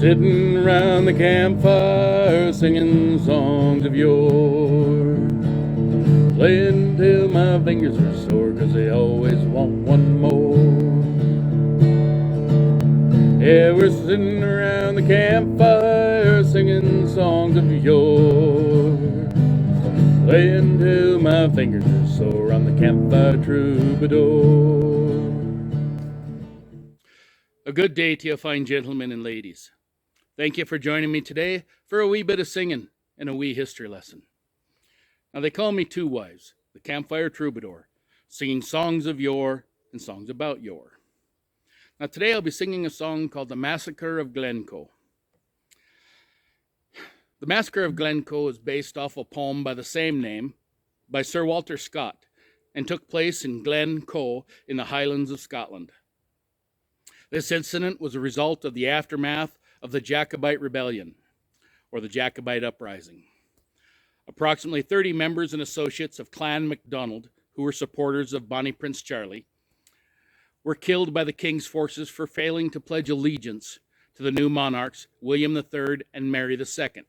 Sitting around the campfire singing songs of yore, playing till my fingers are sore 'cause they always want one more. Yeah, we're sitting around the campfire singing songs of yore, playing till my fingers are sore on the campfire troubadour. A good day to you fine gentlemen and ladies. Thank you for joining me today for a wee bit of singing and a wee history lesson. Now they call me Two Wives, the Campfire Troubadour, singing songs of yore and songs about yore. Now today I'll be singing a song called the Massacre of Glencoe. The Massacre of Glencoe is based off a poem by the same name by Sir Walter Scott and took place in Glen Coe in the Highlands of Scotland. This incident was a result of the aftermath of the Jacobite Rebellion, or the Jacobite Uprising. Approximately 30 members and associates of Clan MacDonald, who were supporters of Bonnie Prince Charlie, were killed by the king's forces for failing to pledge allegiance to the new monarchs, William III and Mary II.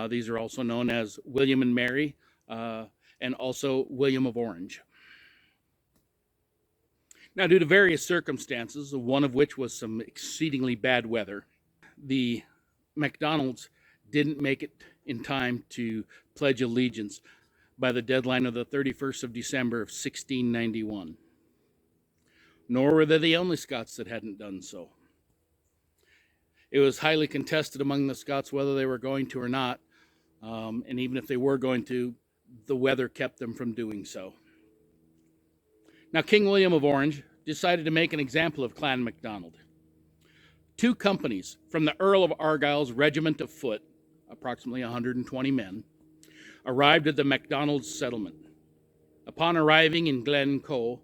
These are also known as William and Mary, and also William of Orange. Now, due to various circumstances, one of which was some exceedingly bad weather, the MacDonalds didn't make it in time to pledge allegiance by the deadline of the 31st of December of 1691. Nor were they the only Scots that hadn't done so. It was highly contested among the Scots whether they were going to or not, and even if they were going to, the weather kept them from doing so. Now, King William of Orange decided to make an example of Clan MacDonald. 2 companies from the Earl of Argyll's regiment of foot, approximately 120 men, arrived at the MacDonald's settlement. Upon arriving in Glen Coe,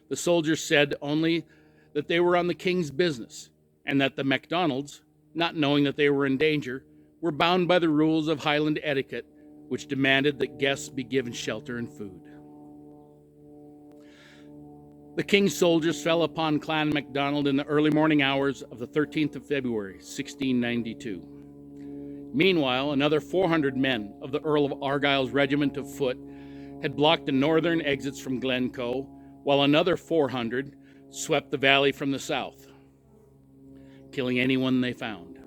the soldiers said only that they were on the king's business, and that the MacDonalds, not knowing that they were in danger, were bound by the rules of Highland etiquette, which demanded that guests be given shelter and food. The king's soldiers fell upon Clan MacDonald in the early morning hours of the 13th of February, 1692. Meanwhile, another 400 men of the Earl of Argyll's regiment of foot had blocked the northern exits from Glen Coe, while another 400 swept the valley from the south, killing anyone they found.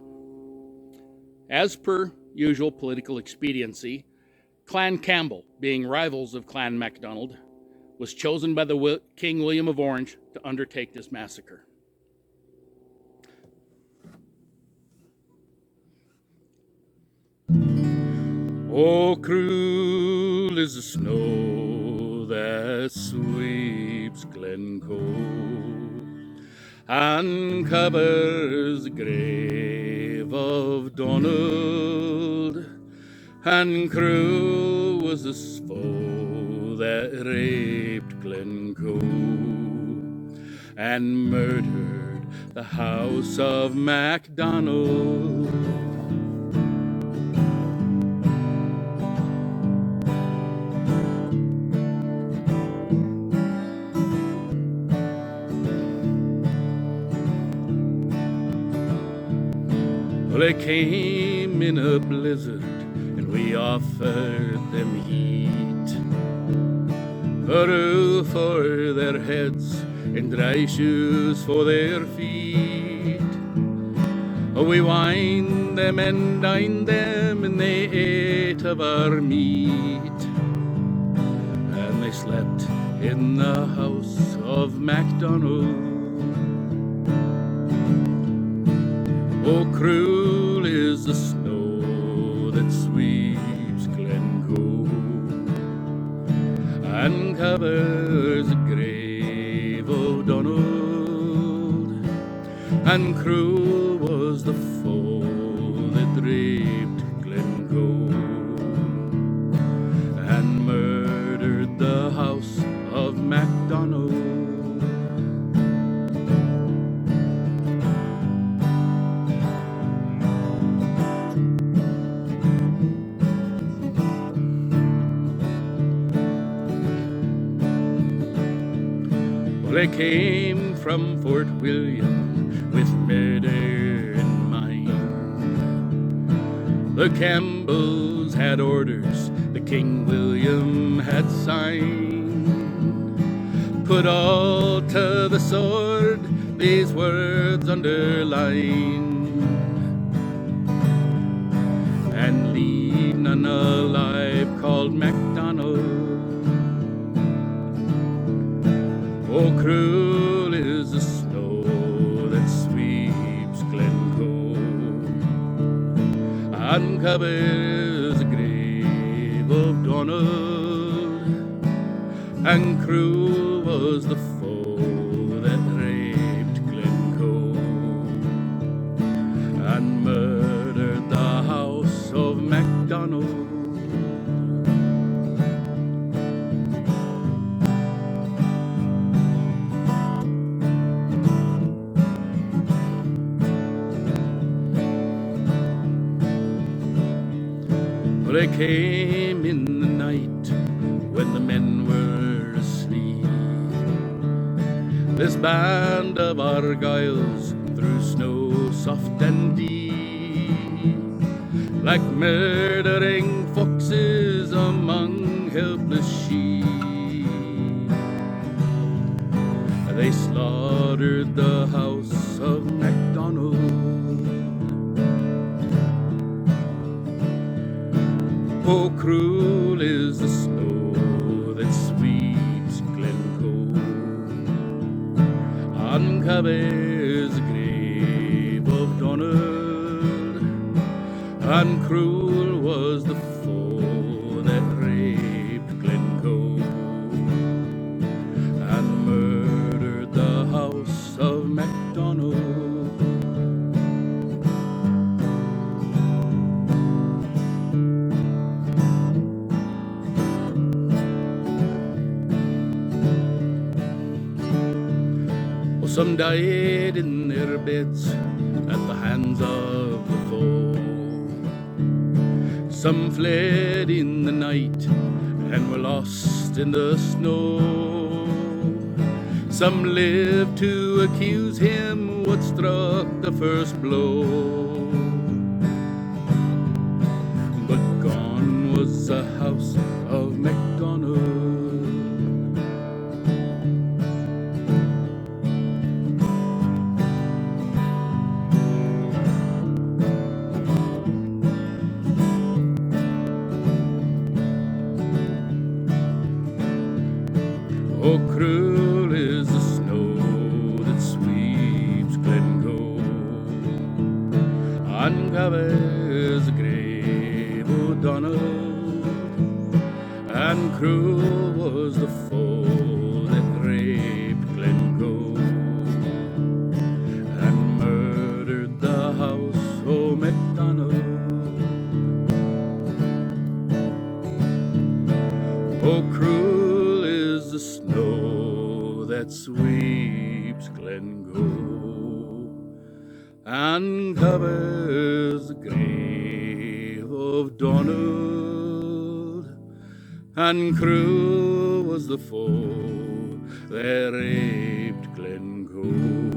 As per usual political expediency, Clan Campbell, being rivals of Clan MacDonald, was chosen by the King William of Orange to undertake this massacre. Oh, cruel is the snow that sweeps Glen Coe and covers the grave of Donald, and cruel was the foe that raped Glen Coe and murdered the house of MacDonald. Well, they came in a blizzard, and we offered them heat, a roof for their heads and dry shoes for their feet. We wined them and dined them, and they ate of our meat, and they slept in the house of MacDonald. Oh, cruel is the snow that sweeps Glen Coe and covers the grave of Donald, and cruel was the foe that raped Glen Coe and murdered the house of MacDonald. They came from Fort William with murder and The Campbells had orders the King William had signed. Put all to the sword, these words underlined, and leave none alive called MacDonald. Oh, cruel is the snow that sweeps Glen Coe, and covers the grave of Donald, and cruel was the foe that raped Glen Coe, and murdered the house of MacDonald. They came in the night when the men were asleep, this band of Argyles through snow soft and deep, like murdering foxes among helpless sheep. They slaughtered the house of MacDonald. Oh, cruel is the snow that sweeps Glen Coe, uncovers the grave of Donald, and cruel was the foe that raped Glen Coe, and murdered the house of MacDonald. Some died in their beds at the hands of the foe. Some fled in the night and were lost in the snow. Some lived to accuse him what struck the first blow. But gone was the house of MacDonald. Oh, cruel is the snow that sweeps Glen Coe, uncovers the grave of Donald, and cruel was the foe that raped Glen Coe, and murdered the house of MacDonald. Oh, cruel is the snow that sweeps Glen Coe, and covers the grave of Donald, and cruel was the foe that raped Glen Coe,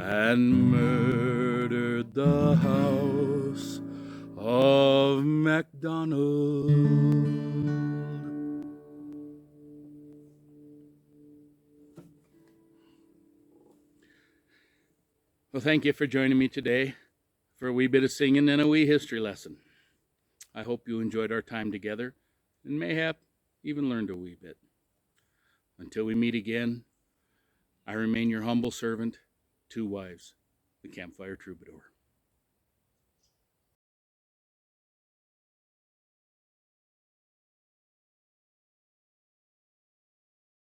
and murdered the house of MacDonald. Well, thank you for joining me today for a wee bit of singing and a wee history lesson. I hope you enjoyed our time together and mayhap even learned a wee bit. Until we meet again, I remain your humble servant, 2 wives, the Campfire Troubadour.